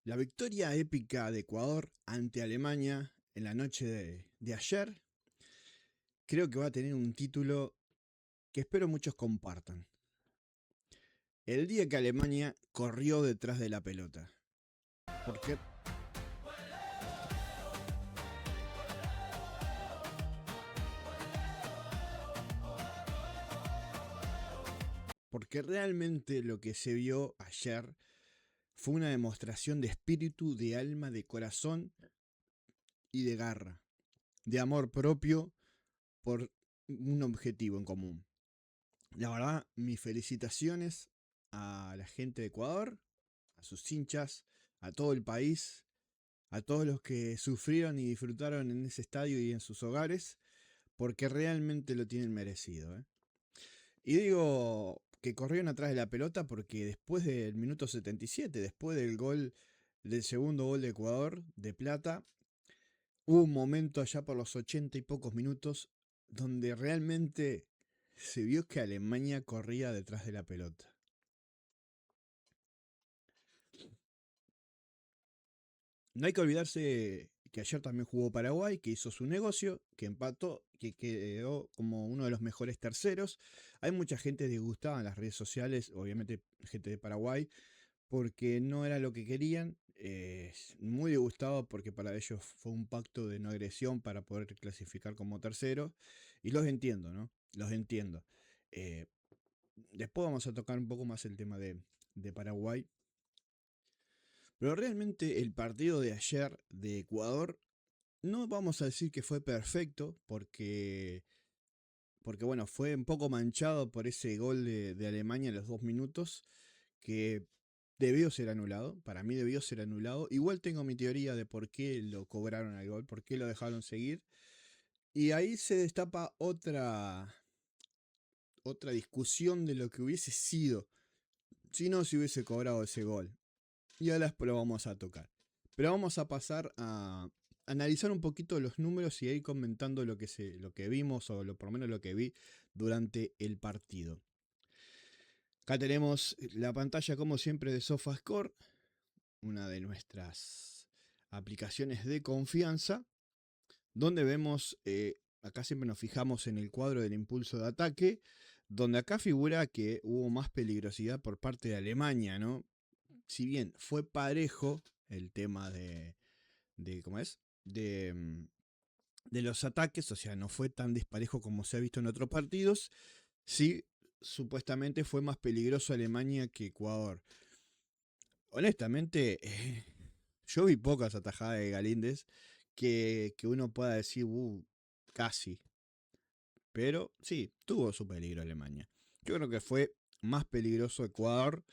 La victoria épica de Ecuador ante Alemania en la noche de ayer creo que va a tener un título que espero muchos compartan. El día que Alemania corrió detrás de la pelota. Porque, porque realmente lo que se vio ayer fue una demostración de espíritu, de alma, de corazón y de garra. De amor propio por un objetivo en común. La verdad, mis felicitaciones a la gente de Ecuador, a sus hinchas, a todo el país, a todos los que sufrieron y disfrutaron en ese estadio y en sus hogares, porque realmente lo tienen merecido. Y digo que corrieron atrás de la pelota porque después del minuto 77, después del segundo gol de Ecuador, de Plata, hubo un momento allá por los 80 y pocos minutos donde realmente se vio que Alemania corría detrás de la pelota. No hay que olvidarse que ayer también jugó Paraguay, que hizo su negocio, que empató, que quedó como uno de los mejores terceros. Hay mucha gente disgustada en las redes sociales, obviamente gente de Paraguay, porque no era lo que querían. Muy disgustado porque para ellos fue un pacto de no agresión para poder clasificar como tercero. Y los entiendo, ¿no? Los entiendo. Eh, Después vamos a tocar un poco más el tema de Paraguay. Pero realmente el partido de ayer de Ecuador, no vamos a decir que fue perfecto, porque bueno, fue un poco manchado por ese gol de Alemania en los 2 minutos, que debió ser anulado, para mí debió ser anulado. Igual tengo mi teoría de por qué lo cobraron al gol, por qué lo dejaron seguir. Y ahí se destapa otra discusión de lo que hubiese sido si no se hubiese cobrado ese gol. Y ahora después lo vamos a tocar. Pero vamos a pasar a analizar un poquito los números y ir comentando lo que vimos, o por lo menos lo que vi durante el partido. Acá tenemos la pantalla como siempre de SofaScore, una de nuestras aplicaciones de confianza, donde vemos, acá siempre nos fijamos en el cuadro del impulso de ataque, donde acá figura que hubo más peligrosidad por parte de Alemania, ¿no? Si bien fue parejo el tema de ¿cómo es? De los ataques, o sea, no fue tan disparejo como se ha visto en otros partidos, sí, supuestamente fue más peligroso Alemania que Ecuador. Honestamente, yo vi pocas atajadas de Galíndez que uno pueda decir, casi. Pero sí, tuvo su peligro Alemania. Yo creo que fue más peligroso Ecuador,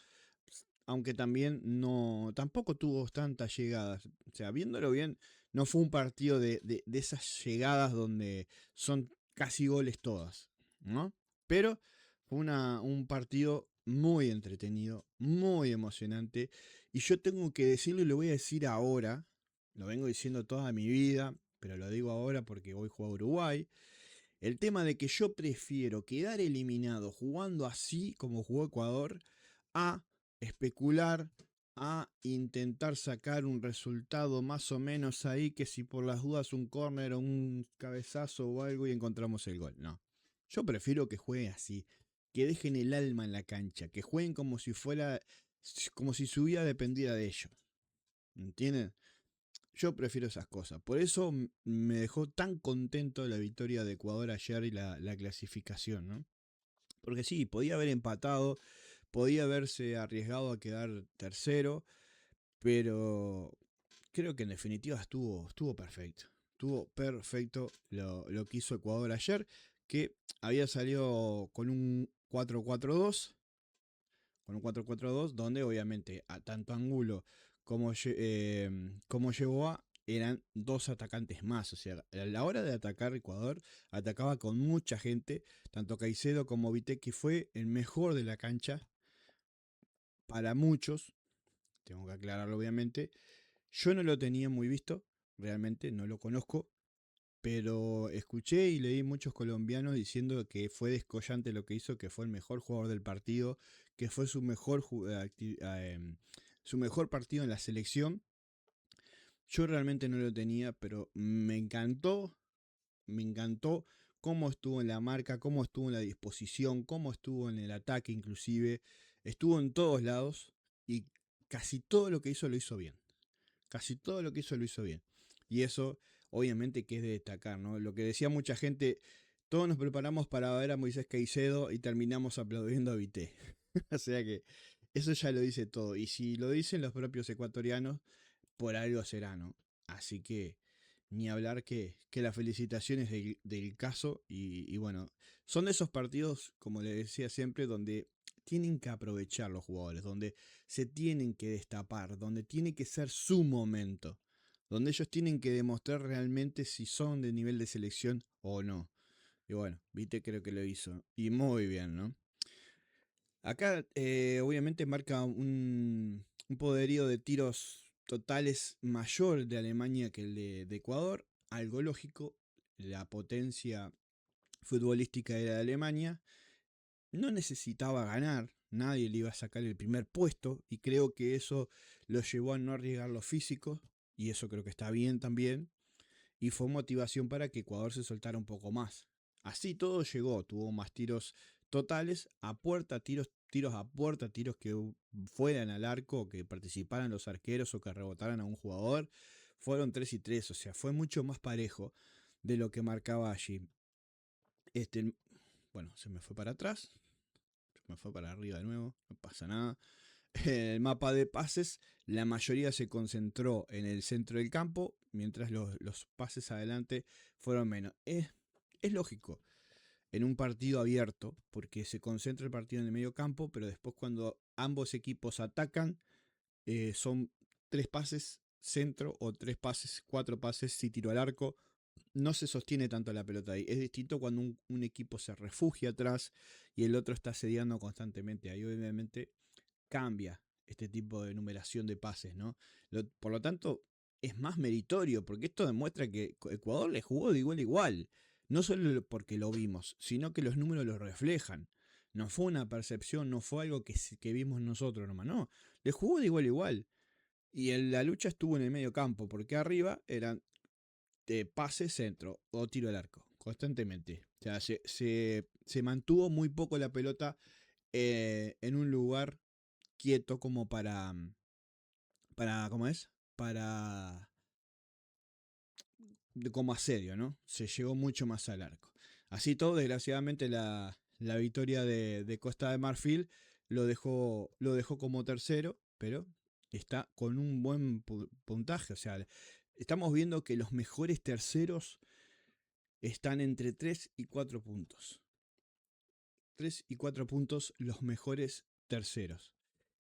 aunque también no, tampoco tuvo tantas llegadas. O sea, viéndolo bien, no fue un partido de esas llegadas donde son casi goles todas, ¿no? Pero fue un partido muy entretenido, muy emocionante. Y yo tengo que decirlo y lo voy a decir ahora, lo vengo diciendo toda mi vida, pero lo digo ahora porque hoy juega Uruguay. El tema de que yo prefiero quedar eliminado jugando así como jugó Ecuador a especular, a intentar sacar un resultado más o menos ahí, que si por las dudas un córner o un cabezazo o algo y encontramos el gol. No. Yo prefiero que jueguen así, que dejen el alma en la cancha, que jueguen como si fuera, como si su vida dependiera de ellos. ¿Entienden? Yo prefiero esas cosas. Por eso me dejó tan contento la victoria de Ecuador ayer y la clasificación, ¿no? Porque sí, podía haber empatado, podía haberse arriesgado a quedar tercero, pero creo que en definitiva estuvo perfecto. Estuvo perfecto lo que hizo Ecuador ayer, que había salido con un 4-4-2, donde obviamente a tanto Angulo como Yeboah eran dos atacantes más. O sea, a la hora de atacar Ecuador, atacaba con mucha gente, tanto Caicedo como Vite, que fue el mejor de la cancha para muchos, tengo que aclararlo obviamente. Yo no lo tenía muy visto, realmente no lo conozco, pero escuché y leí muchos colombianos diciendo que fue descollante lo que hizo, que fue el mejor jugador del partido, que fue su mejor su mejor partido en la selección. Yo realmente no lo tenía, pero me encantó cómo estuvo en la marca, cómo estuvo en la disposición, cómo estuvo en el ataque inclusive. Estuvo en todos lados y casi todo lo que hizo lo hizo bien. Casi todo lo que hizo lo hizo bien. Y eso obviamente que es de destacar, ¿no? Lo que decía mucha gente, todos nos preparamos para ver a Moisés Caicedo y terminamos aplaudiendo a Vité. O sea que eso ya lo dice todo. Y si lo dicen los propios ecuatorianos, por algo será, ¿no? Así que ni hablar que las felicitaciones del caso y bueno, son de esos partidos, como le decía siempre, donde tienen que aprovechar los jugadores, donde se tienen que destapar, donde tiene que ser su momento, donde ellos tienen que demostrar realmente si son de nivel de selección o no. Y bueno, Vite creo que lo hizo. Y muy bien, ¿no? Acá obviamente marca un poderío de tiros totales mayor de Alemania que el de Ecuador. Algo lógico, la potencia futbolística era de Alemania. No necesitaba ganar, nadie le iba a sacar el primer puesto y creo que eso lo llevó a no arriesgar los físicos y eso creo que está bien también y fue motivación para que Ecuador se soltara un poco más. Así todo llegó, tuvo más tiros totales a puerta, tiros a puerta, tiros que fueran al arco, que participaran los arqueros o que rebotaran a un jugador. Fueron 3 y 3, o sea, fue mucho más parejo de lo que marcaba allí. Bueno, se me fue para atrás, se me fue para arriba de nuevo, no pasa nada. El mapa de pases, la mayoría se concentró en el centro del campo, mientras los pases adelante fueron menos. Es lógico, en un partido abierto, porque se concentra el partido en el medio campo, pero después cuando ambos equipos atacan, son 3 pases centro o 3 pases, 4 pases si tiro al arco. No se sostiene tanto la pelota ahí. Es distinto cuando un equipo se refugia atrás y el otro está asediando constantemente. Ahí obviamente cambia este tipo de numeración de pases, ¿no? Por lo tanto, es más meritorio, porque esto demuestra que Ecuador le jugó de igual a igual. No solo porque lo vimos, sino que los números lo reflejan. No fue una percepción, no fue algo que vimos nosotros nomás, no. Le jugó de igual a igual. Y la lucha estuvo en el medio campo, porque arriba eran pase, centro o tiro al arco, constantemente. O sea, se mantuvo muy poco la pelota en un lugar quieto como ¿cómo es? Para, como asedio, ¿no? Se llegó mucho más al arco. Así todo, desgraciadamente, la victoria de Costa de Marfil lo dejó como tercero, pero está con un buen puntaje. O sea, estamos viendo que los mejores terceros están entre 3 y 4 puntos. 3 y 4 puntos los mejores terceros.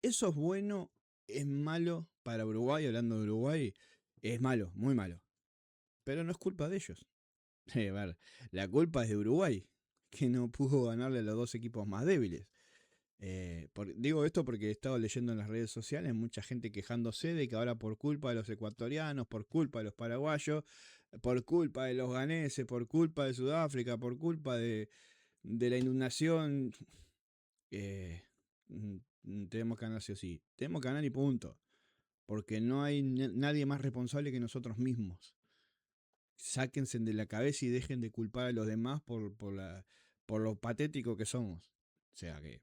Eso es bueno, es malo para Uruguay, hablando de Uruguay, es malo, muy malo. Pero no es culpa de ellos. A ver, la culpa es de Uruguay, que no pudo ganarle a los dos equipos más débiles. Digo esto porque he estado leyendo en las redes sociales mucha gente quejándose de que ahora por culpa de los ecuatorianos, por culpa de los paraguayos, por culpa de los ganeses, por culpa de Sudáfrica, por culpa de la inundación, eh, tenemos que ganar sí o sí. Tenemos que ganar y punto. Porque no hay nadie más responsable que nosotros mismos. Sáquense de la cabeza y dejen de culpar a los demás por lo patético que somos. O sea que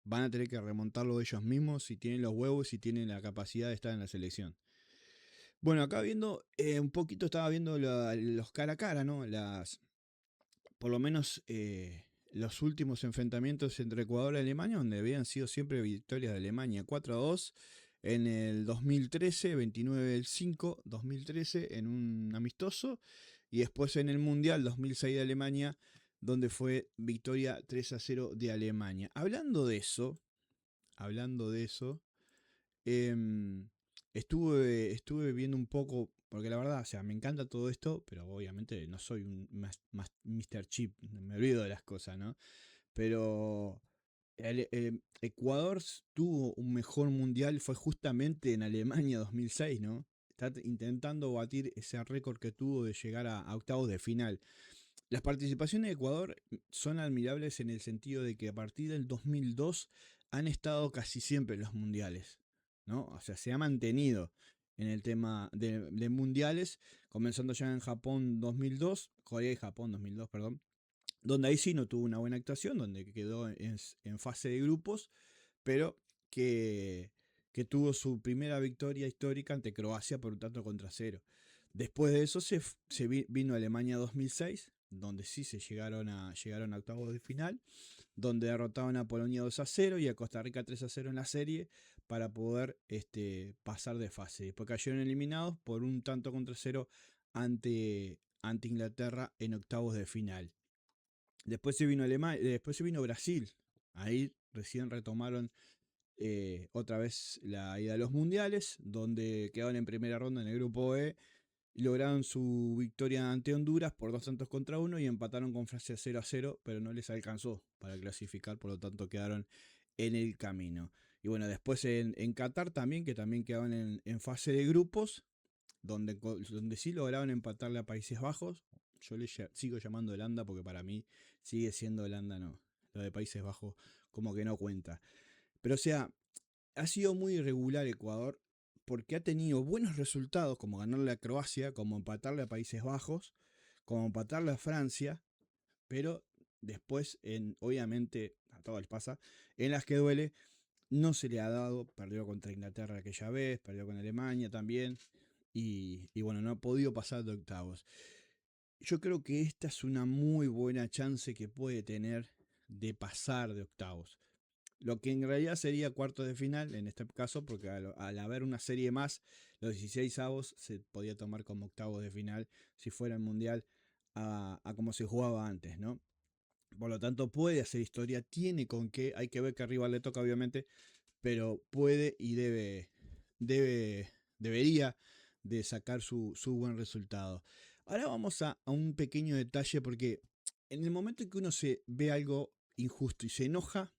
van a tener que remontarlo ellos mismos si tienen los huevos y si tienen la capacidad de estar en la selección. Bueno, acá viendo un poquito, estaba viendo los cara a cara, ¿no? Por lo menos los últimos enfrentamientos entre Ecuador y Alemania, donde habían sido siempre victorias de Alemania 4-2 en el 2013, 29 del 5, 2013, en un amistoso, y después en el Mundial 2006 de Alemania, donde fue victoria 3-0 de Alemania. Hablando de eso, estuve viendo un poco, porque la verdad, o sea, me encanta todo esto, pero obviamente no soy un Mr. Chip, me olvido de las cosas, ¿no? Pero Ecuador tuvo un mejor mundial, fue justamente en Alemania 2006, ¿no? Está intentando batir ese récord que tuvo de llegar a octavos de final. Las participaciones de Ecuador son admirables en el sentido de que a partir del 2002 han estado casi siempre en los mundiales, ¿no? O sea, se ha mantenido en el tema de mundiales, comenzando ya en Japón 2002, Corea y Japón 2002, perdón, donde ahí sí no tuvo una buena actuación, donde quedó en fase de grupos, pero que, que tuvo su primera victoria histórica ante Croacia por un tanto contra cero. Después de eso vino Alemania 2006, donde sí llegaron a octavos de final, donde derrotaron a Polonia 2-0 y a Costa Rica 3-0 en la serie para poder pasar de fase. Después cayeron eliminados por un tanto contra cero ante Inglaterra en octavos de final. Después se vino Alemania, después se vino Brasil. Ahí recién retomaron otra vez la ida a los mundiales, donde quedaron en primera ronda en el grupo E. Lograron su victoria ante Honduras por 2-1 y empataron con Francia 0-0, pero no les alcanzó para clasificar, por lo tanto quedaron en el camino. Y bueno, después en Qatar también, que también quedaron en fase de grupos, donde sí lograron empatarle a Países Bajos. Yo le sigo llamando Holanda porque para mí sigue siendo Holanda, no. Lo de Países Bajos como que no cuenta. Pero o sea, ha sido muy irregular Ecuador porque ha tenido buenos resultados como ganarle a Croacia, como empatarle a Países Bajos, como empatarle a Francia, pero después, obviamente, a todos les pasa, en las que duele, no se le ha dado, perdió contra Inglaterra aquella vez, perdió con Alemania también, y bueno, no ha podido pasar de octavos. Yo creo que esta es una muy buena chance que puede tener de pasar de octavos. Lo que en realidad sería cuartos de final en este caso, porque al haber una serie más, los 16 avos se podía tomar como octavos de final si fuera el mundial a como se jugaba antes, ¿no? Por lo tanto, puede hacer historia, tiene con qué, hay que ver qué rival le toca, obviamente, pero puede y debería de sacar su buen resultado. Ahora vamos a un pequeño detalle, porque en el momento en que uno se ve algo injusto y se enoja,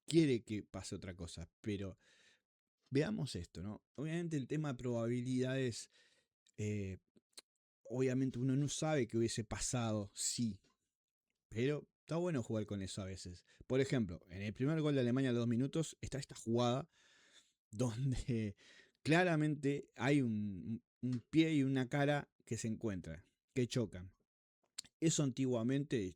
quiere que pase otra cosa, pero veamos esto, ¿no? Obviamente el tema de probabilidades, eh, obviamente uno no sabe qué hubiese pasado, sí, pero está bueno jugar con eso a veces. Por ejemplo, en el primer gol de Alemania a los 2 minutos está esta jugada donde claramente hay un pie y una cara que se encuentran, que chocan. Eso antiguamente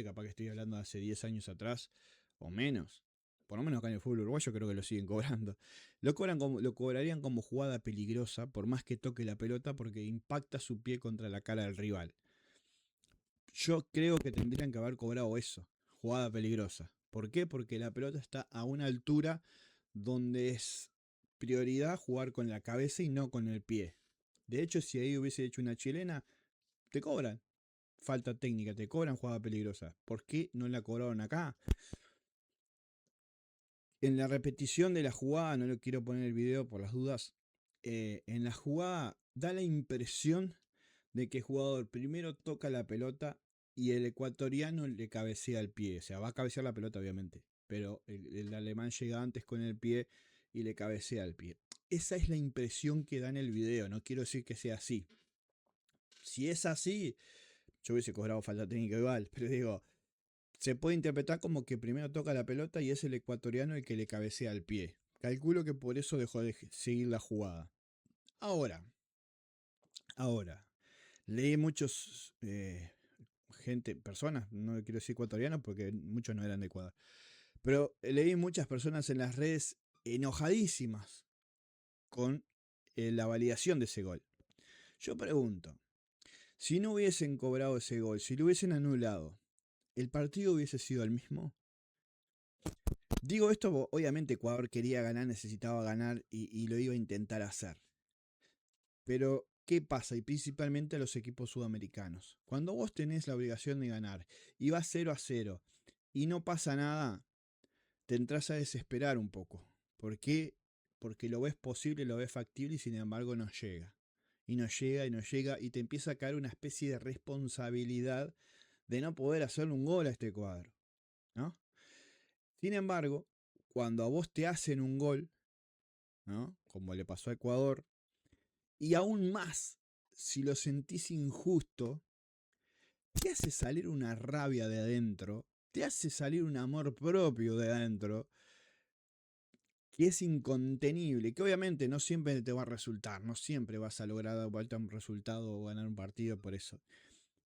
capaz que estoy hablando de hace 10 años atrás o menos, por lo menos acá en el fútbol uruguayo creo que lo siguen cobrando. Lo cobrarían como jugada peligrosa por más que toque la pelota porque impacta su pie contra la cara del rival. Yo creo que tendrían que haber cobrado eso, jugada peligrosa. ¿Por qué? Porque la pelota está a una altura donde es prioridad jugar con la cabeza y no con el pie. De hecho, si ahí hubiese hecho una chilena, te cobran. Falta técnica, te cobran jugada peligrosa. ¿Por qué no la cobraron acá? En la repetición de la jugada, no le quiero poner el video por las dudas, en la jugada da la impresión de que el jugador primero toca la pelota y el ecuatoriano le cabecea el pie. O sea, va a cabecear la pelota obviamente, pero el alemán llega antes con el pie y le cabecea el pie. Esa es la impresión que da en el video, no quiero decir que sea así. Si es así, yo hubiese cobrado falta técnica igual, pero digo, se puede interpretar como que primero toca la pelota y es el ecuatoriano el que le cabecea el pie. Calculo que por eso dejó de seguir la jugada. Ahora, ahora, leí muchos personas, no quiero decir ecuatorianos porque muchos no eran de Ecuador, pero leí muchas personas en las redes enojadísimas con la validación de ese gol. Yo pregunto, si no hubiesen cobrado ese gol, si lo hubiesen anulado, ¿el partido hubiese sido el mismo? Digo esto, obviamente Ecuador quería ganar, necesitaba ganar y lo iba a intentar hacer. Pero, ¿qué pasa? Y principalmente a los equipos sudamericanos. Cuando vos tenés la obligación de ganar y vas 0-0 y no pasa nada, te entras a desesperar un poco. ¿Por qué? Porque lo ves posible, lo ves factible y sin embargo no llega. Y no llega y no llega y te empieza a caer una especie de responsabilidad de no poder hacerle un gol a este cuadro, ¿no? Sin embargo, cuando a vos te hacen un gol, ¿no? Como le pasó a Ecuador, y aún más, si lo sentís injusto, te hace salir una rabia de adentro, te hace salir un amor propio de adentro, que es incontenible, que obviamente no siempre te va a resultar, no siempre vas a lograr dar vuelta un resultado o ganar un partido por eso.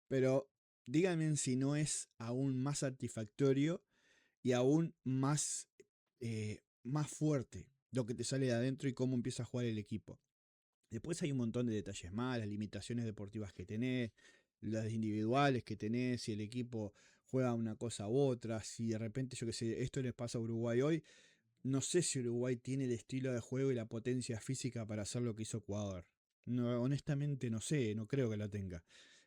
Pero díganme si no es aún más satisfactorio y aún más fuerte lo que te sale de adentro y cómo empieza a jugar el equipo. Después hay un montón de detalles más, las limitaciones deportivas que tenés, las individuales que tenés, si el equipo juega una cosa u otra, si de repente, yo qué sé, esto les pasa a Uruguay hoy, no sé si Uruguay tiene el estilo de juego y la potencia física para hacer lo que hizo Ecuador. No, honestamente no sé, no creo que lo tenga.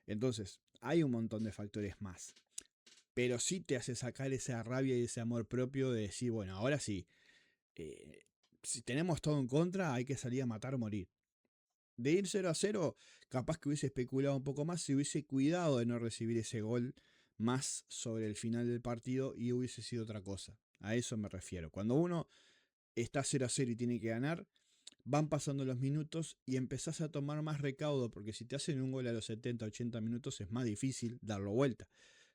Entonces, hay un montón de factores más. Pero sí te hace sacar esa rabia y ese amor propio de decir, bueno, ahora sí, eh, si tenemos todo en contra, hay que salir a matar o morir. De ir 0-0, capaz que hubiese especulado un poco más si hubiese cuidado de no recibir ese gol más sobre el final del partido y hubiese sido otra cosa. A eso me refiero. Cuando uno está 0-0 y tiene que ganar, van pasando los minutos y empezás a tomar más recaudo, porque si te hacen un gol a los 70, 80 minutos es más difícil darlo vuelta.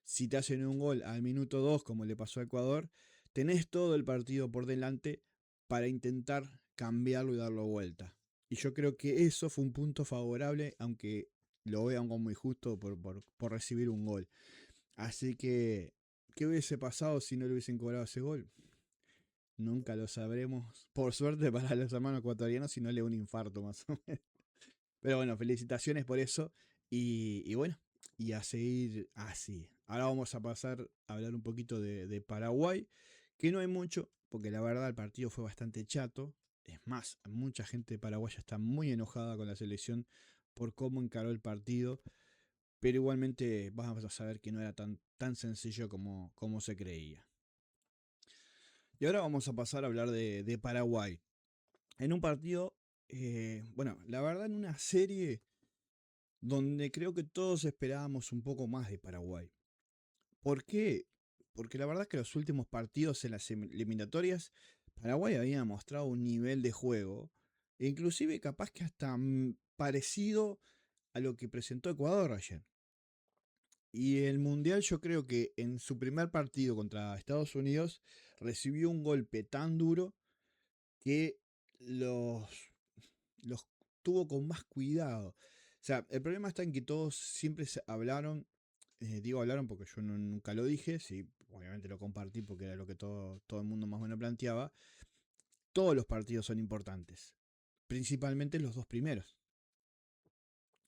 Si te hacen un gol al minuto 2, como le pasó a Ecuador, tenés todo el partido por delante para intentar cambiarlo y darlo vuelta. Y yo creo que eso fue un punto favorable, aunque lo vean como muy justo por recibir un gol. Así que, ¿qué hubiese pasado si no le hubiesen cobrado ese gol? Nunca lo sabremos. Por suerte para los hermanos ecuatorianos, si no le da un infarto más o menos. Pero bueno, felicitaciones por eso. Y bueno, y a seguir así. Ahora vamos a pasar a hablar un poquito de Paraguay, que no hay mucho, porque la verdad el partido fue bastante chato. Es más, mucha gente paraguaya está muy enojada con la selección por cómo encaró el partido. Pero igualmente vamos a saber que no era tan sencillo como se creía. Y ahora vamos a pasar a hablar de Paraguay. En un partido, bueno, la verdad en una serie donde creo que todos esperábamos un poco más de Paraguay. ¿Por qué? Porque la verdad es que los últimos partidos en las eliminatorias, Paraguay había mostrado un nivel de juego, e inclusive capaz que hasta parecido a lo que presentó Ecuador ayer. Y el Mundial yo creo que en su primer partido contra Estados Unidos recibió un golpe tan duro que los los tuvo con más cuidado. O sea, el problema está en que todos siempre se hablaron, digo hablaron porque yo nunca lo dije, sí, obviamente lo compartí porque era lo que todo el mundo más o menos planteaba. Todos los partidos son importantes, principalmente los dos primeros,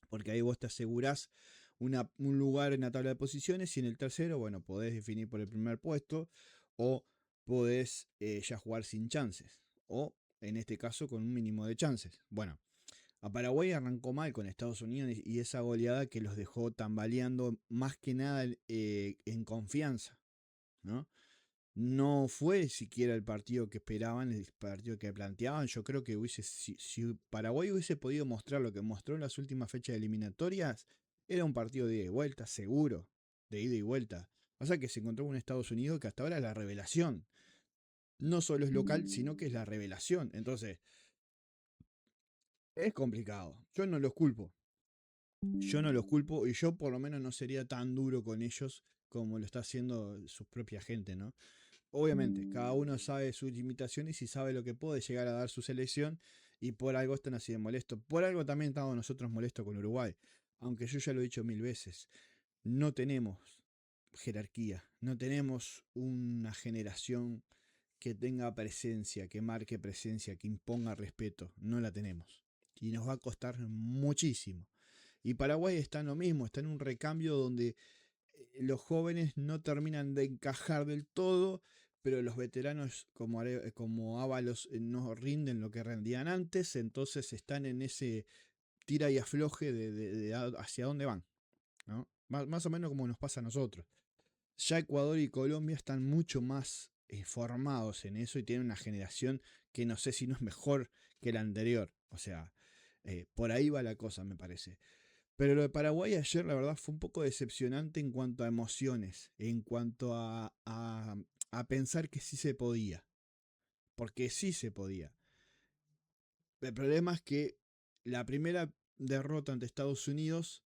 porque ahí vos te asegurás un lugar en la tabla de posiciones y en el tercero, bueno, podés definir por el primer puesto o podés ya jugar sin chances, o en este caso con un mínimo de chances. Bueno, a Paraguay arrancó mal con Estados Unidos y esa goleada que los dejó tambaleando más que nada en confianza, ¿no? No fue siquiera el partido que esperaban, el partido que planteaban. Yo creo que si Paraguay hubiese podido mostrar lo que mostró en las últimas fechas eliminatorias, era un partido de ida y vuelta, seguro, de ida y vuelta. Pasa que se encontró con Estados Unidos que hasta ahora es la revelación. No solo es local, sino que es la revelación. Entonces, es complicado. Yo no los culpo. Yo no los culpo y yo por lo menos no sería tan duro con ellos como lo está haciendo su propia gente, ¿no? Obviamente, cada uno sabe sus limitaciones y sabe lo que puede llegar a dar su selección y por algo están así de molestos. Por algo también estamos nosotros molestos con Uruguay. Aunque yo ya lo he dicho mil veces, no tenemos jerarquía, no tenemos una generación que tenga presencia, que marque presencia, que imponga respeto. No la tenemos. Y nos va a costar muchísimo. Y Paraguay está en lo mismo, está en un recambio donde los jóvenes no terminan de encajar del todo, pero los veteranos como Ábalos no rinden lo que rendían antes, entonces están en ese tira y afloje de hacia dónde van, ¿no? Más o menos como nos pasa a nosotros. Ya Ecuador y Colombia están mucho más formados en eso y tienen una generación que no sé si no es mejor que la anterior. O sea, por ahí va la cosa, me parece. Pero lo de Paraguay ayer, la verdad, fue un poco decepcionante en cuanto a emociones, en cuanto a pensar que sí se podía. Porque sí se podía. El problema es que la primera derrota ante Estados Unidos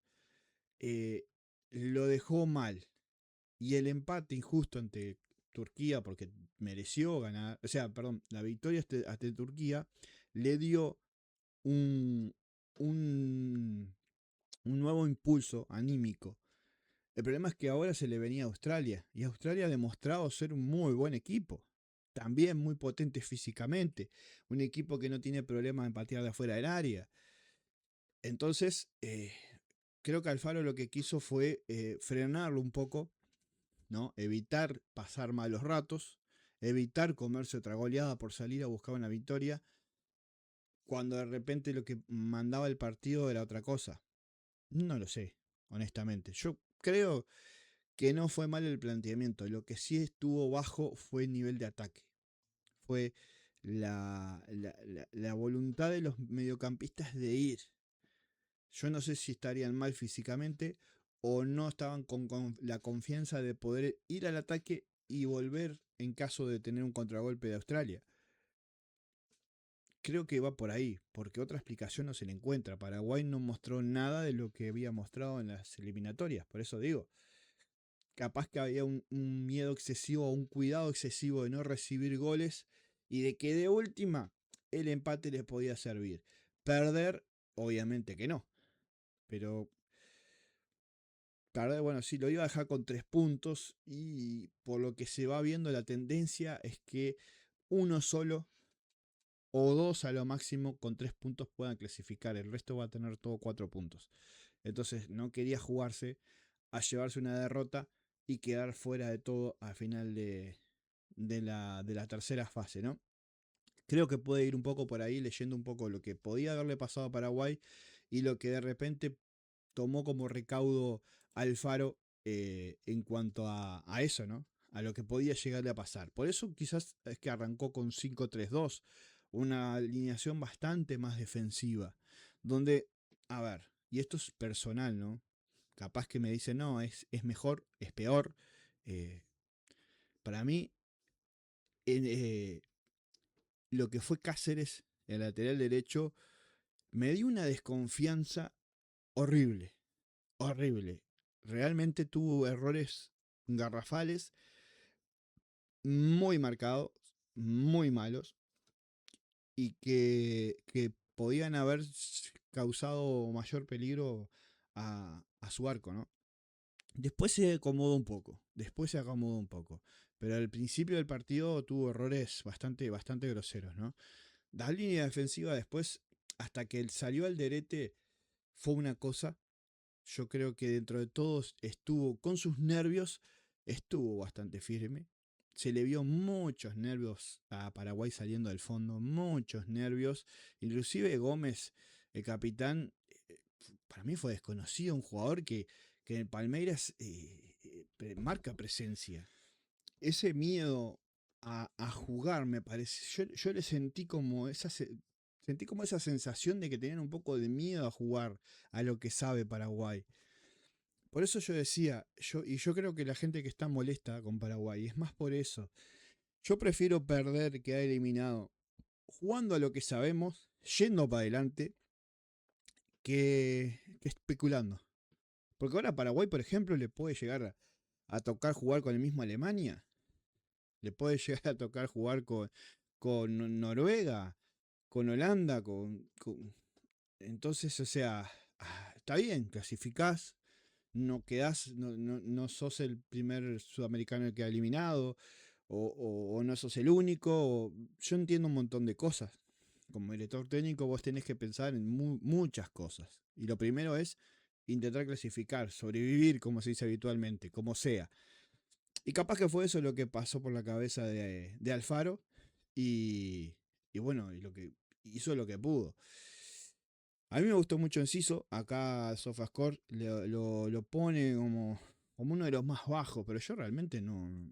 eh, lo dejó mal. Y el empate injusto ante Turquía porque mereció ganar, o sea, perdón, la victoria ante Turquía le dio un, un, un nuevo impulso anímico. El problema es que ahora se le venía a Australia y Australia ha demostrado ser un muy buen equipo. También muy potente físicamente. Un equipo que no tiene problemas en patear de afuera del área. Entonces, creo que Alfaro lo que quiso fue frenarlo un poco, ¿no? Evitar pasar malos ratos, evitar comerse otra goleada por salir a buscar una victoria, cuando de repente lo que mandaba el partido era otra cosa. No lo sé, honestamente. Yo creo que no fue mal el planteamiento. Lo que sí estuvo bajo fue el nivel de ataque. Fue la voluntad de los mediocampistas de ir. Yo no sé si estarían mal físicamente o no estaban con la confianza de poder ir al ataque y volver en caso de tener un contragolpe de Australia. Creo que va por ahí, porque otra explicación no se le encuentra. Paraguay no mostró nada de lo que había mostrado en las eliminatorias. Por eso digo, capaz que había un miedo excesivo o un cuidado excesivo de no recibir goles y de que de última el empate les podía servir. Perder, obviamente que no. Pero perder, bueno, sí, lo iba a dejar con 3 puntos y por lo que se va viendo la tendencia es que uno solo o dos a lo máximo con 3 puntos puedan clasificar. El resto va a tener todo 4 puntos. Entonces no quería jugarse a llevarse una derrota y quedar fuera de todo al final de la tercera fase, ¿no? Creo que puede ir un poco por ahí leyendo un poco lo que podía haberle pasado a Paraguay y lo que de repente tomó como recaudo Alfaro en cuanto a eso, ¿no? A lo que podía llegarle a pasar. Por eso quizás es que arrancó con 5-3-2, una alineación bastante más defensiva, donde, a ver, y esto es personal, ¿no? Capaz que me dicen, no, es mejor, es peor. Eh, para mí, eh, lo que fue Cáceres, el lateral derecho, me dio una desconfianza horrible, horrible. Realmente tuvo errores garrafales, muy marcados, muy malos, y que podían haber causado mayor peligro a su arco, ¿no? Después se acomodó un poco, pero al principio del partido tuvo errores bastante groseros, ¿no? La línea defensiva después, hasta que él salió Alderete, fue una cosa. Yo creo que dentro de todos estuvo con sus nervios, estuvo bastante firme. Se le vio muchos nervios a Paraguay saliendo del fondo, muchos nervios. Inclusive Gómez, el capitán, para mí fue desconocido, un jugador que en Palmeiras marca presencia. Ese miedo a jugar, me parece, yo le sentí como esa sensación de que tenían un poco de miedo a jugar a lo que sabe Paraguay. Por eso yo decía, y yo creo que la gente que está molesta con Paraguay, es más por eso. Yo prefiero perder que haber eliminado jugando a lo que sabemos, yendo para adelante, que especulando. Porque ahora Paraguay, por ejemplo, le puede llegar a tocar jugar con el mismo Alemania, le puede llegar a tocar jugar con Noruega, con Holanda, entonces, o sea, está bien, clasificás, no quedás, no sos el primer sudamericano que ha eliminado, o no sos el único. Yo entiendo un montón de cosas. Como director técnico vos tenés que pensar en muchas cosas. Y lo primero es intentar clasificar, sobrevivir, como se dice habitualmente, como sea. Y capaz que fue eso lo que pasó por la cabeza de Alfaro. Y, y bueno, y lo que hizo lo que pudo. A mí me gustó mucho Enciso. Acá Sofascore lo pone como uno de los más bajos, pero yo realmente no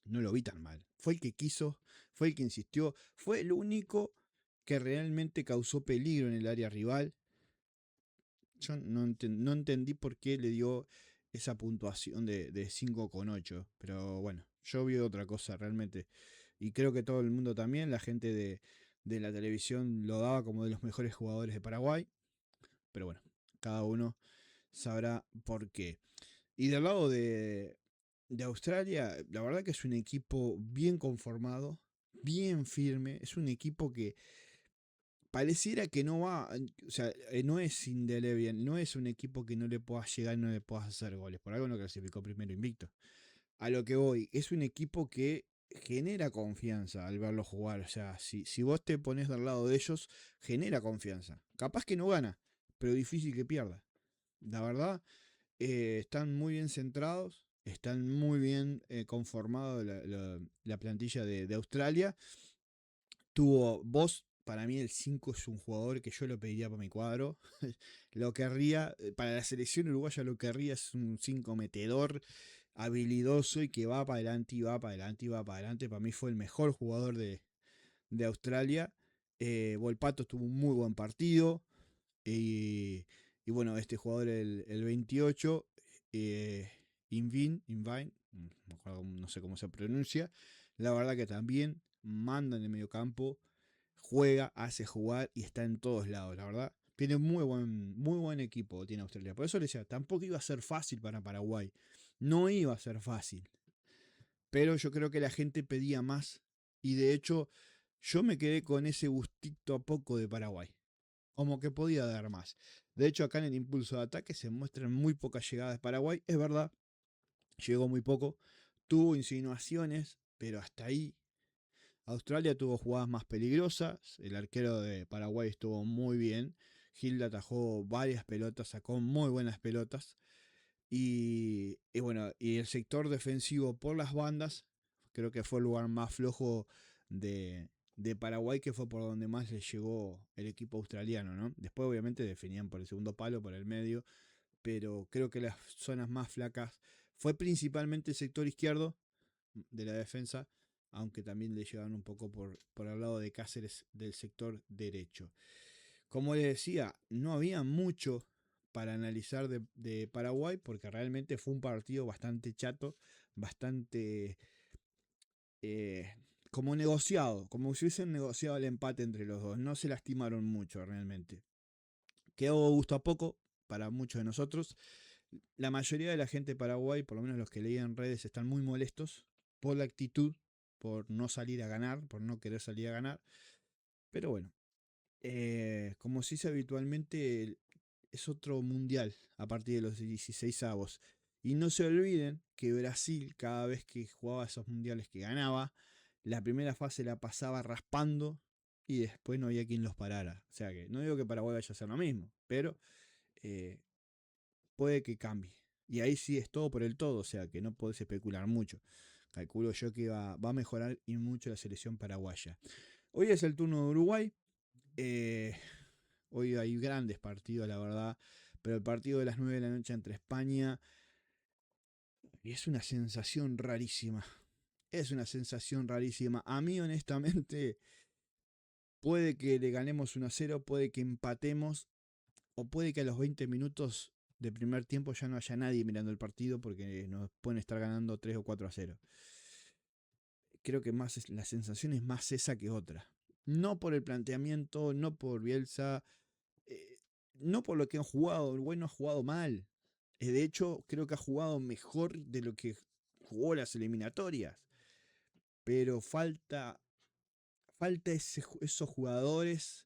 lo vi tan mal. Fue el que quiso, fue el que insistió, fue el único que realmente causó peligro en el área rival. Yo no entendí por qué le dio esa puntuación de 5,8, pero bueno, yo vi otra cosa realmente. Y creo que todo el mundo también, la gente de la televisión lo daba como de los mejores jugadores de Paraguay. Pero bueno, cada uno sabrá por qué. Y del lado de Australia, la verdad que es un equipo bien conformado, bien firme. Es un equipo que pareciera que no va, o sea, no es indeleble, no es un equipo que no le puedas llegar y no le puedas hacer goles. Por algo no clasificó primero invicto. A lo que voy, es un equipo que genera confianza al verlo jugar. O sea, si vos te pones del lado de ellos, genera confianza. Capaz que no gana, pero difícil que pierda. La verdad, están muy bien centrados, están muy bien conformados la plantilla de Australia. Tuvo vos, para mí el 5 es un jugador que yo lo pediría para mi cuadro. Lo querría, para la selección uruguaya lo querría, es un 5 metedor, habilidoso y que va para adelante y va para adelante y va para adelante. Para mí fue el mejor jugador de Australia. Volpato tuvo un muy buen partido. Y bueno, este jugador, el 28, eh, Invine, no sé cómo se pronuncia, la verdad que también manda en el medio campo, juega, hace jugar y está en todos lados, la verdad. Tiene muy buen equipo, tiene Australia. Por eso le decía, tampoco iba a ser fácil para Paraguay. No iba a ser fácil. Pero yo creo que la gente pedía más. Y de hecho, yo me quedé con ese gustito a poco de Paraguay, como que podía dar más. De hecho, acá en el impulso de ataque se muestran muy pocas llegadas de Paraguay. Es verdad, llegó muy poco. Tuvo insinuaciones, pero hasta ahí. Australia tuvo jugadas más peligrosas. El arquero de Paraguay estuvo muy bien. Gilda atajó varias pelotas, sacó muy buenas pelotas. Y bueno, y el sector defensivo por las bandas, creo que fue el lugar más flojo de Paraguay, que fue por donde más le llegó el equipo australiano, ¿no? Después obviamente definían por el segundo palo, por el medio, pero creo que las zonas más flacas fue principalmente el sector izquierdo de la defensa, aunque también le llegaron un poco por el lado de Cáceres del sector derecho. Como les decía, no había mucho para analizar de Paraguay porque realmente fue un partido bastante chato, bastante eh, como negociado, como si hubiesen negociado el empate entre los dos. No se lastimaron mucho realmente. Quedó gusto a poco para muchos de nosotros. La mayoría de la gente de Paraguay, por lo menos los que leían en redes, están muy molestos por la actitud, por no salir a ganar, por no querer salir a ganar. Pero bueno, como se dice habitualmente, es otro mundial a partir de los 16avos. Y no se olviden que Brasil, cada vez que jugaba esos mundiales que ganaba, la primera fase la pasaba raspando y después no había quien los parara. O sea que no digo que Paraguay vaya a hacer lo mismo, pero eh, puede que cambie. Y ahí sí es todo por el todo, o sea que no podés especular mucho. Calculo yo que va a mejorar y mucho la selección paraguaya. Hoy es el turno de Uruguay. Eh, Hoy hay grandes partidos, la verdad. Pero el partido de las 9 de la noche entre España es una sensación rarísima. Es una sensación rarísima. A mí, honestamente, puede que le ganemos 1-0, puede que empatemos, o puede que a los 20 minutos de primer tiempo ya no haya nadie mirando el partido porque nos pueden estar ganando 3 o 4-0. Creo que más la sensación es más esa que otra. No por el planteamiento, no por Bielsa, eh, no por lo que han jugado. Uruguay no ha jugado mal. De hecho, creo que ha jugado mejor de lo que jugó las eliminatorias. Pero falta esos jugadores.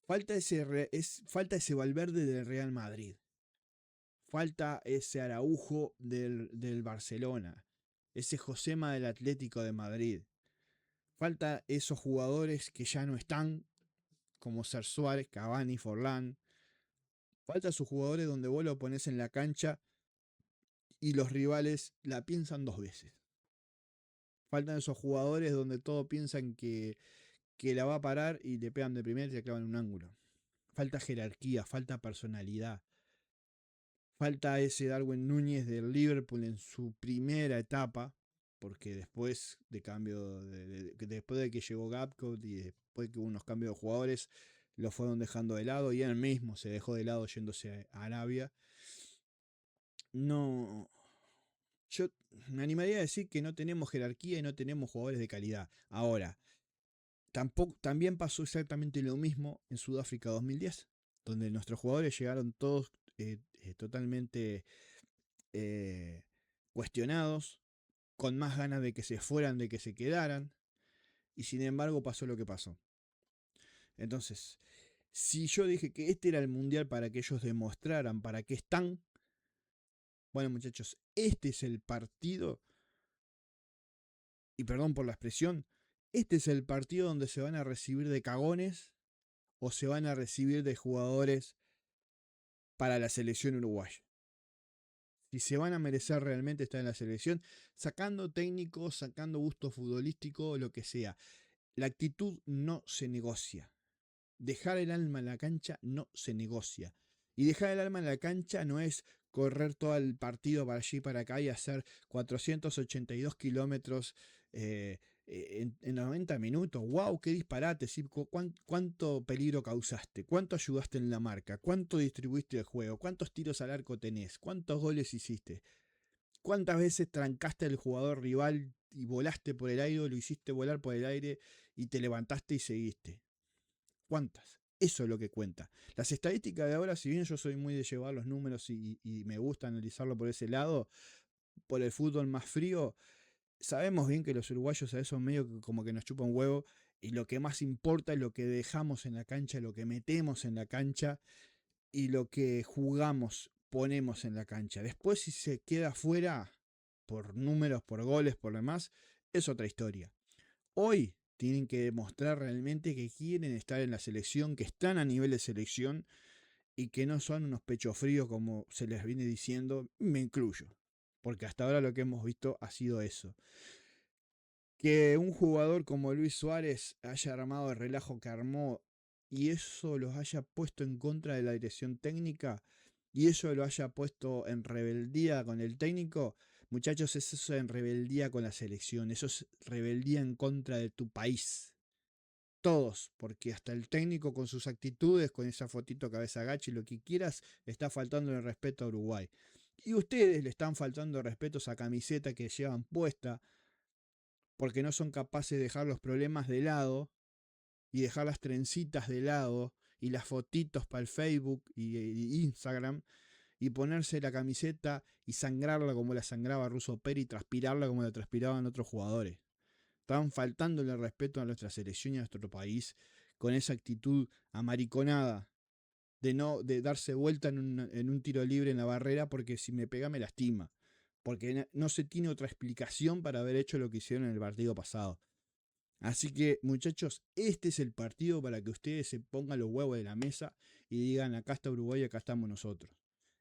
Falta ese Valverde del Real Madrid. Falta ese Araujo del Barcelona. Ese Josema del Atlético de Madrid. Falta esos jugadores que ya no están, como Ser Suárez, Cavani, Forlán. Falta esos jugadores donde vos lo pones en la cancha y los rivales la piensan dos veces. Faltan esos jugadores donde todos piensan que la va a parar y le pegan de primera y se clavan en un ángulo. Falta jerarquía, falta personalidad. Falta ese Darwin Núñez del Liverpool en su primera etapa, porque después de cambio, después de que llegó Gapcott y después que hubo unos cambios de jugadores, lo fueron dejando de lado y él mismo se dejó de lado yéndose a Arabia. No, yo me animaría a decir que no tenemos jerarquía y no tenemos jugadores de calidad. Ahora, también pasó exactamente lo mismo en Sudáfrica 2010, donde nuestros jugadores llegaron todos totalmente eh, cuestionados, con más ganas de que se fueran de que se quedaran, y sin embargo pasó lo que pasó. Entonces, si yo dije que este era el mundial para que ellos demostraran para qué están, bueno muchachos, este es el partido, y perdón por la expresión, este es el partido donde se van a recibir de cagones o se van a recibir de jugadores para la selección uruguaya. Si se van a merecer realmente estar en la selección, sacando técnicos, sacando gusto futbolístico, lo que sea. La actitud no se negocia. Dejar el alma en la cancha no se negocia. Y dejar el alma en la cancha no es correr todo el partido para allí y para acá y hacer 482 kilómetros en 90 minutos. ¡Wow! ¡Qué disparate! ¿Sí? ¿Cuánto peligro causaste? ¿Cuánto ayudaste en la marca? ¿Cuánto distribuiste el juego? ¿Cuántos tiros al arco tenés? ¿Cuántos goles hiciste? ¿Cuántas veces trancaste al jugador rival y volaste por el aire, o lo hiciste volar por el aire y te levantaste y seguiste? ¿Cuántas? Eso es lo que cuenta. Las estadísticas de ahora, si bien yo soy muy de llevar los números y me gusta analizarlo por ese lado, por el fútbol más frío, sabemos bien que los uruguayos a esos medios como que nos chupan huevo, y lo que más importa es lo que dejamos en la cancha, lo que metemos en la cancha y lo que jugamos, ponemos en la cancha. Después, si se queda fuera por números, por goles, por demás, es otra historia. Hoy tienen que demostrar realmente que quieren estar en la selección, que están a nivel de selección y que no son unos pechos fríos como se les viene diciendo, me incluyo. Porque hasta ahora lo que hemos visto ha sido eso. Que un jugador como Luis Suárez haya armado el relajo que armó y eso los haya puesto en contra de la dirección técnica y eso lo haya puesto en rebeldía con el técnico, muchachos, es eso en rebeldía con la selección, eso es rebeldía en contra de tu país. Todos, porque hasta el técnico con sus actitudes, con esa fotito cabeza gacha y lo que quieras, está faltando el respeto a Uruguay. Y ustedes le están faltando el respeto a esa camiseta que llevan puesta, porque no son capaces de dejar los problemas de lado y dejar las trencitas de lado y las fotitos para el Facebook y Instagram y ponerse la camiseta y sangrarla como la sangraba Russo Peri y transpirarla como la transpiraban otros jugadores. Estaban faltándole el respeto a nuestra selección y a nuestro país con esa actitud amariconada de darse vuelta en un tiro libre en la barrera porque si me pega me lastima. Porque no se tiene otra explicación para haber hecho lo que hicieron en el partido pasado. Así que, muchachos, este es el partido para que ustedes se pongan los huevos de la mesa y digan, acá está Uruguay, acá estamos nosotros.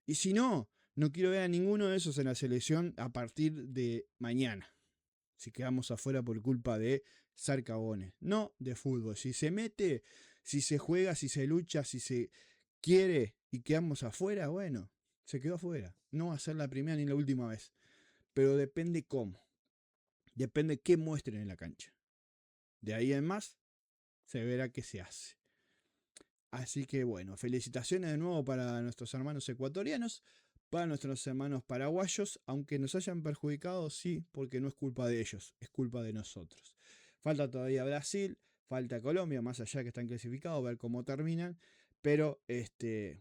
Y si no, no quiero ver a ninguno de esos en la selección a partir de mañana. Si quedamos afuera por culpa de ser cagones. No de fútbol. Si se mete, si se juega, si se lucha, si se quiere y quedamos afuera, bueno, se quedó afuera. No va a ser la primera ni la última vez. Pero depende cómo. Depende qué muestren en la cancha. De ahí en más, se verá qué se hace. Así que bueno, felicitaciones de nuevo para nuestros hermanos ecuatorianos, para nuestros hermanos paraguayos, aunque nos hayan perjudicado, sí, porque no es culpa de ellos, es culpa de nosotros. Falta todavía Brasil, falta Colombia, más allá que están clasificados, ver cómo terminan, pero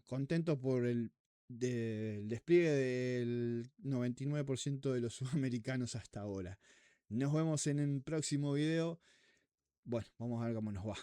contento por del despliegue del 99% de los sudamericanos hasta ahora. Nos vemos en el próximo video. Bueno, vamos a ver cómo nos va.